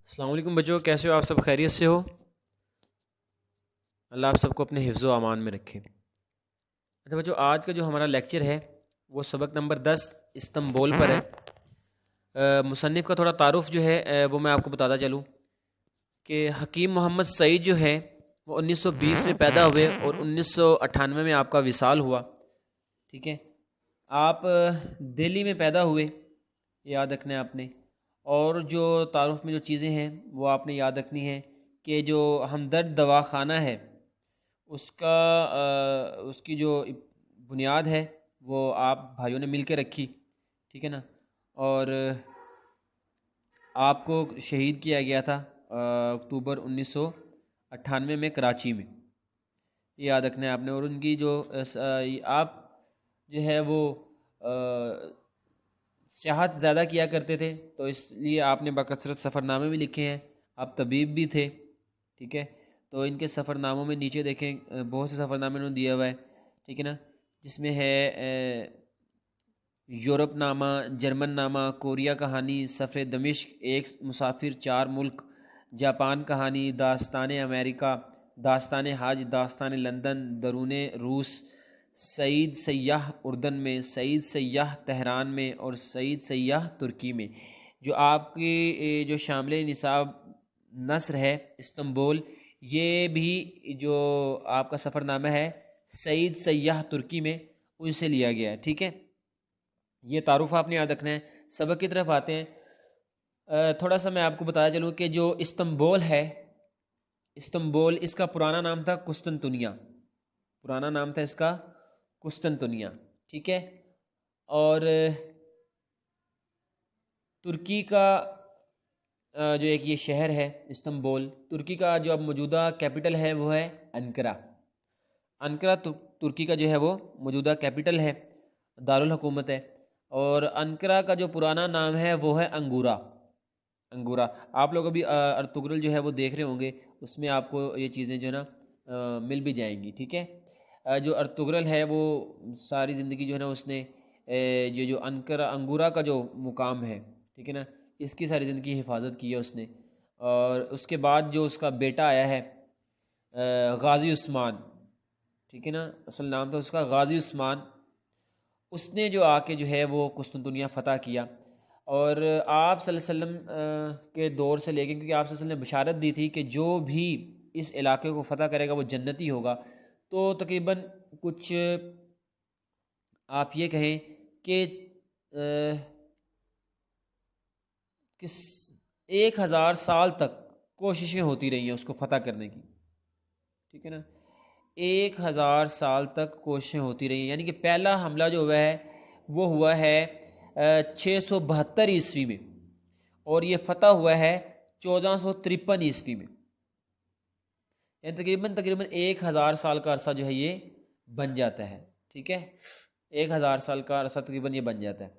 السلام علیکم بچوں، کیسے ہو آپ؟ سب خیریت سے ہو؟ اللہ آپ سب کو اپنے حفظ و امان میں رکھے۔ اچھا بچوں، آج کا جو ہمارا لیکچر ہے وہ سبق نمبر 10 استنبول پر ہے۔ مصنف کا تھوڑا تعارف جو ہے وہ میں آپ کو بتاتا چلوں کہ حکیم محمد سعید جو ہے وہ 1920 میں پیدا ہوئے اور 1998 میں آپ کا وصال ہوا۔ ٹھیک ہے، آپ دہلی میں پیدا ہوئے، یاد رکھنا ہے آپ نے۔ اور جو تعارف میں جو چیزیں ہیں وہ آپ نے یاد رکھنی ہے کہ جو ہمدرد دواخانہ ہے اس کی جو بنیاد ہے وہ آپ بھائیوں نے مل کے رکھی، ٹھیک ہے نا۔ اور آپ کو شہید کیا گیا تھا اکتوبر 1998 میں کراچی میں، یہ یاد رکھنا ہے آپ نے۔ اور ان کی جو آپ جو ہے وہ سیاحت زیادہ کیا کرتے تھے، تو اس لیے آپ نے بکثرت سفر نامے بھی لکھے ہیں۔ آپ طبیب بھی تھے، ٹھیک ہے، تو ان کے سفر ناموں میں نیچے دیکھیں بہت سے سفر نامے انہوں نے دیا ہوا ہے، ٹھیک ہے نا، جس میں ہے یورپ نامہ، جرمن نامہ، کوریا کہانی، سفر دمشق، ایک مسافر، 4 ملک، جاپان کہانی، داستان امریکہ، داستان حج، داستان لندن، درون روس، سعید سیاح اردن میں، سعید سیاح تہران میں، اور سعید سیاح ترکی میں۔ جو آپ کی جو شامل نصاب نثر ہے استنبول، یہ بھی جو آپ کا سفر نامہ ہے سعید سیاح ترکی میں، ان سے لیا گیا ہے، ٹھیک ہے۔ یہ تعارف آپ نے یاد رکھنا ہے۔ سبق کی طرف آتے ہیں۔ تھوڑا سا میں آپ کو بتایا چلوں کہ جو استنبول ہے، استنبول اس کا پرانا نام تھا قسطنطنیہ، پرانا نام تھا اس کا قسطنطنیہ، ٹھیک ہے۔ اور ترکی کا جو ایک یہ شہر ہے استنبول، ترکی کا جو اب موجودہ کیپٹل ہے وہ ہے انقرہ۔ انقرہ ترکی کا جو ہے وہ موجودہ کیپٹل ہے، دارالحکومت ہے۔ اور انقرہ کا جو پرانا نام ہے وہ ہے انگورا، انگورا۔ آپ لوگ ابھی ارطغرل جو ہے وہ دیکھ رہے ہوں گے، اس میں آپ کو یہ چیزیں جو ہے نا مل بھی جائیں گی، ٹھیک ہے۔ جو ارطغرل ہے وہ ساری زندگی جو ہے نا اس نے جو انقرہ انگورا کا جو مقام ہے، ٹھیک ہے نا، اس کی ساری زندگی کی حفاظت کی ہے اس نے۔ اور اس کے بعد جو اس کا بیٹا آیا ہے غازی عثمان، ٹھیک ہے نا، اصل نام تھا اس کا غازی عثمان، اس نے جو آ کے جو ہے وہ قسطنطنیہ فتح کیا۔ اور آپ صلی اللہ علیہ وسلم کے دور سے لے کے، کیونکہ آپ صلی اللہ علیہ وسلم نے بشارت دی تھی کہ جو بھی اس علاقے کو فتح کرے گا وہ جنتی ہوگا، تو تقریباً کچھ آپ یہ کہیں کہ 1000 سال تک کوششیں ہوتی رہی ہیں اس کو فتح کرنے کی، ٹھیک ہے نا۔ 1000 سال تک کوششیں ہوتی رہی ہیں، یعنی کہ پہلا حملہ جو ہوا ہے وہ ہوا ہے 672 عیسوی میں، اور یہ فتح ہوا ہے 1453 عیسوی میں، یعنی تقریباً 1000 سال کا عرصہ جو ہے یہ بن جاتا ہے، ٹھیک ہے۔ 1000 سال کا عرصہ تقریباً یہ بن جاتا ہے،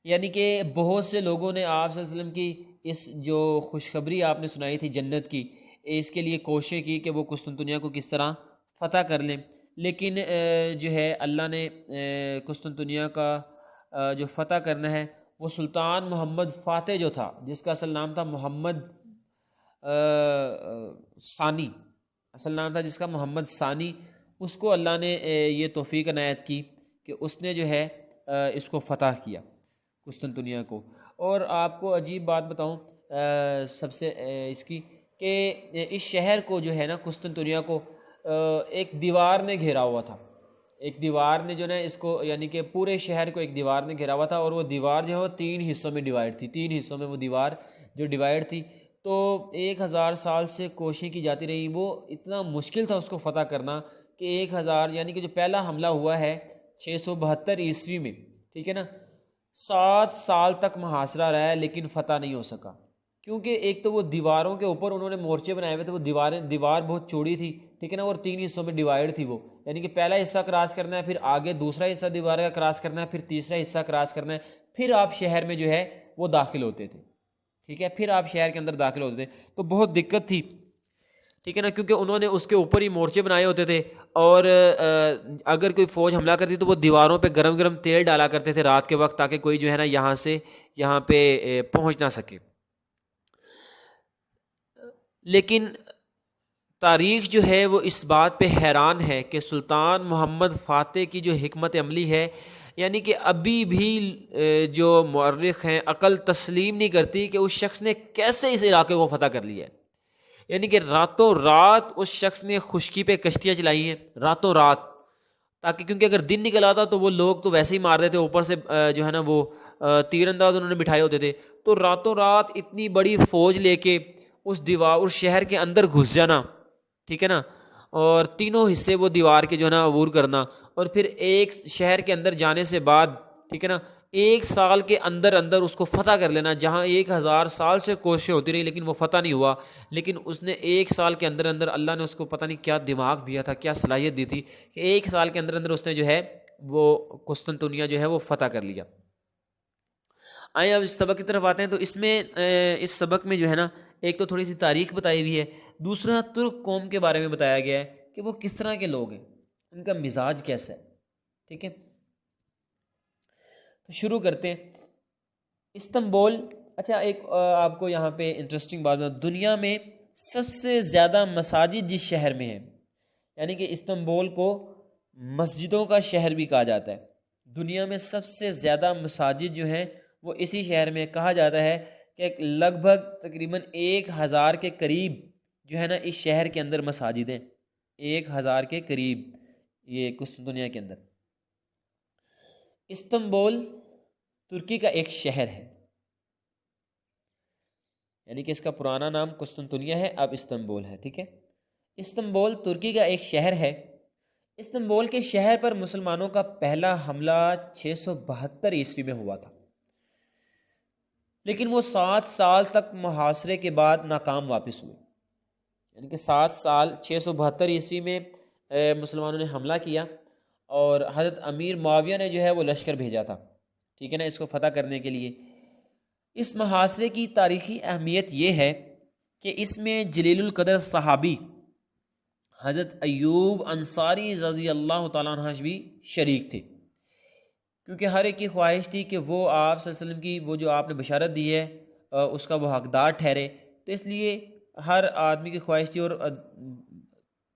یعنی کہ بہت سے لوگوں نے آپ صلی اللہ علیہ وسلم کی اس جو خوشخبری آپ نے سنائی تھی جنت کی، اس کے لیے کوشش کی کہ وہ قسطنطنیہ کو کس طرح فتح کر لیں، لیکن جو ہے اللہ نے قسطنطنیہ کا جو فتح کرنا ہے وہ سلطان محمد فاتح جو تھا، جس کا اصل نام تھا محمد ثانی، اصل نام تھا جس کا محمد ثانی، اس کو اللہ نے یہ توفیق عنایت کی کہ اس نے جو ہے اس کو فتح کیا قسطنطنیہ کو۔ اور آپ کو عجیب بات بتاؤں سب سے اس کی، کہ اس شہر کو جو ہے نا قسطنطنیہ کو ایک دیوار نے گھیرا ہوا تھا، ایک دیوار نے جو نا اس کو، یعنی کہ پورے شہر کو ایک دیوار نے گھیرا ہوا تھا، اور وہ دیوار جو ہے وہ 3 حصوں میں ڈیوائڈ تھی، 3 حصوں میں وہ دیوار جو ڈیوائڈ تھی۔ تو 1000 سال سے کوششیں کی جاتی رہی، وہ اتنا مشکل تھا اس کو فتح کرنا کہ 1000، یعنی کہ جو پہلا حملہ ہوا ہے 672 عیسوی میں، ٹھیک ہے نا، 7 سال تک محاصرہ رہا ہے لیکن فتح نہیں ہو سکا، کیونکہ ایک تو وہ دیواروں کے اوپر انہوں نے مورچے بنائے ہوئے تھے، وہ دیوار بہت چوڑی تھی، ٹھیک ہے نا، اور 3 حصوں میں ڈیوائڈ تھی وہ، یعنی کہ پہلا حصہ کراس کرنا ہے، پھر آگے دوسرا حصہ دیوار کا کراس کرنا ہے، پھر تیسرا حصہ کراس کرنا ہے، پھر آپ شہر میں جو ہے وہ داخل ہوتے تھے، ٹھیک ہے، پھر آپ شہر کے اندر داخل ہوتے تھے۔ تو بہت دقت تھی، ٹھیک ہے نا، کیونکہ انہوں نے اس کے اوپر ہی مورچے بنائے ہوتے تھے، اور اگر کوئی فوج حملہ کرتی تو وہ دیواروں پہ گرم گرم تیل ڈالا کرتے تھے رات کے وقت، تاکہ کوئی جو ہے نا یہاں سے یہاں پہ پہنچ نہ سکے۔ لیکن تاریخ جو ہے وہ اس بات پہ حیران ہے کہ سلطان محمد فاتح کی جو حکمت عملی ہے، یعنی کہ ابھی بھی جو مورخ ہیں عقل تسلیم نہیں کرتی کہ اس شخص نے کیسے اس علاقے کو فتح کر لیا ہے۔ یعنی کہ راتوں رات اس شخص نے خشکی پہ کشتیاں چلائی ہیں، راتوں رات، تاکہ کیونکہ اگر دن نکل آتا تو وہ لوگ تو ویسے ہی مار دیتے، اوپر سے جو ہے نا وہ تیر انداز انہوں نے بٹھائے ہوتے تھے، تو راتوں رات اتنی بڑی فوج لے کے اس دیوار، اس شہر کے اندر گھس جانا، ٹھیک ہے نا، اور تینوں حصے وہ دیوار کے جو ہے نا عبور کرنا، اور پھر ایک شہر کے اندر جانے سے بعد، ٹھیک ہے نا، 1 سال کے اندر اندر اس کو فتح کر لینا، جہاں 1000 سال سے کوششیں ہوتی رہی لیکن وہ فتح نہیں ہوا، لیکن اس نے 1 سال کے اندر اندر اللہ نے اس کو پتہ نہیں کیا دماغ دیا تھا، کیا صلاحیت دی تھی کہ 1 سال کے اندر اندر اس نے جو ہے وہ قسطنطنیہ جو ہے وہ فتح کر لیا۔ آئیں اب اس سبق کی طرف آتے ہیں، تو اس میں اس سبق میں جو ہے نا ایک تو تھوڑی سی تاریخ بتائی ہوئی ہے، دوسرا ترک قوم کے بارے میں بتایا گیا ہے کہ وہ کس طرح کے لوگ ہیں، ان کا مزاج کیسا ہے، ٹھیک ہے۔ تو شروع کرتے ہیں۔ استنبول، اچھا ایک آپ کو یہاں پہ انٹرسٹنگ بات ہے، دنیا میں سب سے زیادہ مساجد جس شہر میں ہیں، یعنی کہ استنبول کو مسجدوں کا شہر بھی کہا جاتا ہے، دنیا میں سب سے زیادہ مساجد جو ہیں وہ اسی شہر میں، کہا جاتا ہے کہ لگ بھگ تقریباً 1000 کے قریب جو ہے نا اس شہر کے اندر مساجد ہیں، 1000 کے قریب یہ قسطنطنیہ کے اندر۔ استنبول ترکی کا ایک شہر ہے، یعنی کہ اس کا پرانا نام قسطنطنیہ ہے، اب استنبول ہے، ٹھیک ہے۔ استنبول ترکی کا ایک شہر ہے۔ استنبول کے شہر پر مسلمانوں کا پہلا حملہ 672 عیسوی میں ہوا تھا، لیکن وہ 7 سال تک محاصرے کے بعد ناکام واپس ہوئے، یعنی کہ 7 سال 672 عیسوی میں مسلمانوں نے حملہ کیا، اور حضرت امیر معاویہ نے جو ہے وہ لشکر بھیجا تھا، ٹھیک ہے نا، اس کو فتح کرنے کے لیے۔ اس محاصرے کی تاریخی اہمیت یہ ہے کہ اس میں جلیل القدر صحابی حضرت ایوب انصاری رضی اللہ تعالیٰ عنہ بھی شریک تھے، کیونکہ ہر ایک کی خواہش تھی کہ وہ آپ صلی اللہ علیہ وسلم کی وہ جو آپ نے بشارت دی ہے اس کا وہ حقدار ٹھہرے، تو اس لیے ہر آدمی کی خواہش تھی، اور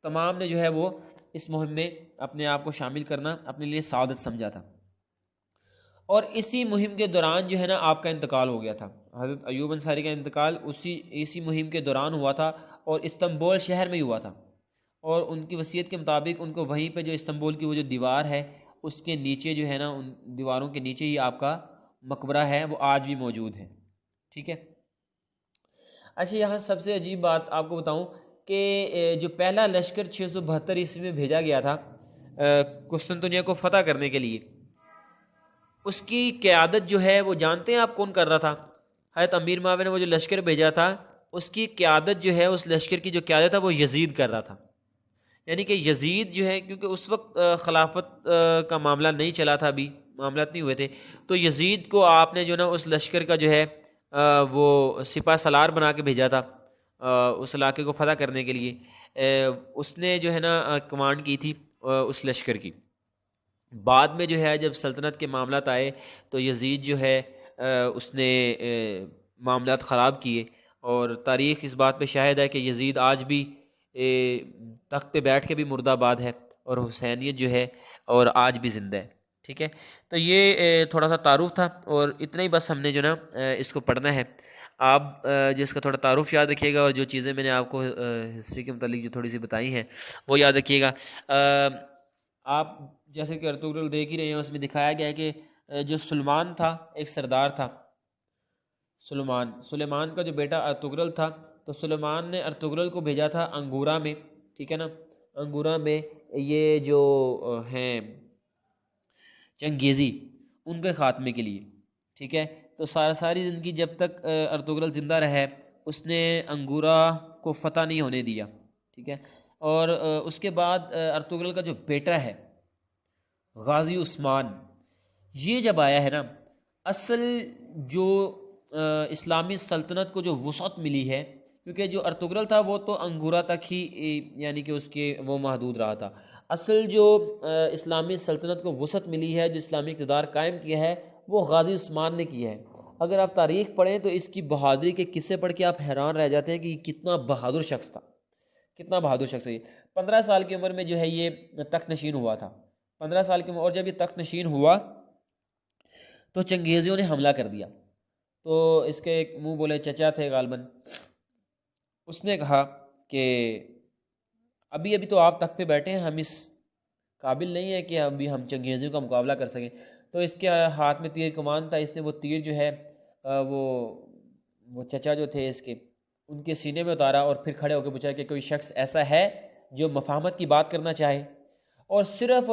تمام نے جو ہے وہ اس مہم میں اپنے آپ کو شامل کرنا اپنے لیے سعادت سمجھا تھا۔ اور اسی مہم کے دوران جو ہے نا آپ کا انتقال ہو گیا تھا، حضرت ایوب انصاری کا انتقال اسی مہم کے دوران ہوا تھا، اور استنبول شہر میں ہی ہوا تھا، اور ان کی وصیت کے مطابق ان کو وہیں پہ جو استنبول کی وہ جو دیوار ہے اس کے نیچے جو ہے نا، ان دیواروں کے نیچے ہی آپ کا مقبرہ ہے، وہ آج بھی موجود ہے، ٹھیک ہے۔ اچھا یہاں سب سے عجیب بات آپ کو بتاؤں کہ جو پہلا لشکر 672 عیسوی میں بھیجا گیا تھا قسطنطنیہ کو فتح کرنے کے لیے، اس کی قیادت جو ہے وہ جانتے ہیں آپ کون کر رہا تھا؟ حضرت امیر معاویہ نے وہ جو لشکر بھیجا تھا اس کی قیادت جو ہے، اس لشکر کی جو قیادت ہے وہ یزید کر رہا تھا، یعنی کہ یزید جو ہے کیونکہ اس وقت خلافت کا معاملہ نہیں چلا تھا، ابھی معاملات نہیں ہوئے تھے، تو یزید کو آپ نے جو نا اس لشکر کا جو ہے وہ سپہ سالار بنا کے بھیجا تھا اس علاقے کو فتح کرنے کے لیے، اس نے جو ہے نا کمانڈ کی تھی اس لشکر کی۔ بعد میں جو ہے جب سلطنت کے معاملات آئے تو یزید جو ہے اس نے معاملات خراب کیے، اور تاریخ اس بات پہ شاہد ہے کہ یزید آج بھی تخت پہ بیٹھ کے بھی مردہ آباد ہے، اور حسینیت جو ہے اور آج بھی زندہ ہے، ٹھیک ہے۔ تو یہ تھوڑا سا تعارف تھا، اور اتنا ہی بس ہم نے جو نا اس کو پڑھنا ہے۔ آپ جس کا تھوڑا تعارف یاد رکھیے گا، اور جو چیزیں میں نے آپ کو ہسٹری کے متعلق جو تھوڑی سی بتائی ہیں وہ یاد رکھیے گا۔ آپ جیسے کہ ارطغرل دیکھ ہی رہے ہیں، اس میں دکھایا گیا ہے کہ جو سلمان تھا ایک سردار تھا، سلیمان کا جو بیٹا ارطغرل تھا، تو سلیمان نے ارطغرل کو بھیجا تھا انگورا میں، ٹھیک ہے نا، انگورا میں یہ جو ہیں چنگیزی ان کے خاتمے کے لیے، ٹھیک ہے۔ تو ساری زندگی جب تک ارطغرل زندہ رہے اس نے انگورا کو فتح نہیں ہونے دیا، ٹھیک ہے۔ اور اس کے بعد ارطغرل کا جو بیٹا ہے غازی عثمان، یہ جب آیا ہے نا، اصل جو اسلامی سلطنت کو جو وسعت ملی ہے، کیونکہ جو ارطغرل تھا وہ تو انگورا تک ہی یعنی کہ اس کے وہ محدود رہا تھا، اصل جو اسلامی سلطنت کو وسعت ملی ہے، جو اسلامی اقتدار قائم کیا ہے وہ غازی عثمان نے کیا ہے۔ اگر آپ تاریخ پڑھیں تو اس کی بہادری کے قصے پڑھ کے آپ حیران رہ جاتے ہیں کہ یہ کتنا بہادر شخص تھا، کتنا بہادر شخص ہے یہ۔ 15 سال کی عمر میں جو ہے یہ تخت نشین ہوا تھا، 15 سال کی عمر، اور جب یہ تخت نشین ہوا تو چنگیزیوں نے حملہ کر دیا۔ تو اس کے ایک منہ بولے چچا تھے غالباً، اس نے کہا کہ ابھی تو آپ تخت پہ بیٹھے ہیں، ہم اس قابل نہیں ہے کہ ابھی ہم چنگیزیوں کا مقابلہ کر سکیں۔ تو اس کے ہاتھ میں تیر کمان تھا، اس نے وہ تیر جو ہے وہ چچا جو تھے اس کے، ان کے سینے میں اتارا اور پھر کھڑے ہو کے پوچھا کہ کوئی شخص ایسا ہے جو مفاہمت کی بات کرنا چاہے؟ اور صرف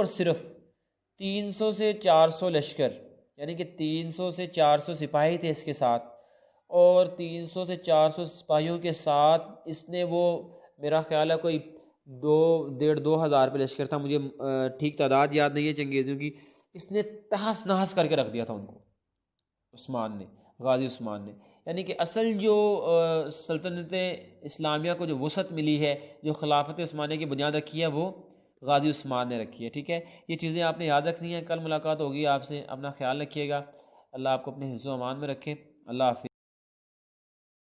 300 سے 400 لشکر، یعنی کہ 300 سے 400 سپاہی تھے اس کے ساتھ، اور 300 سے 400 سپاہیوں کے ساتھ اس نے وہ میرا خیال ہے کوئی 2,500 پہ لشکر تھا، مجھے ٹھیک تعداد یاد نہیں ہے چنگیزیوں کی، اس نے تہس نہس کر کے رکھ دیا تھا ان کو، عثمان نے، غازی عثمان نے۔ یعنی کہ اصل جو سلطنت اسلامیہ کو جو وسعت ملی ہے، جو خلافت عثمانیہ کی بنیاد رکھی ہے، وہ غازی عثمان نے رکھی ہے، ٹھیک ہے۔ یہ چیزیں آپ نے یاد رکھنی ہیں۔ کل ملاقات ہوگی آپ سے، اپنا خیال رکھیے گا، اللہ آپ کو اپنے حفظ و امان میں رکھے، اللہ حافظ۔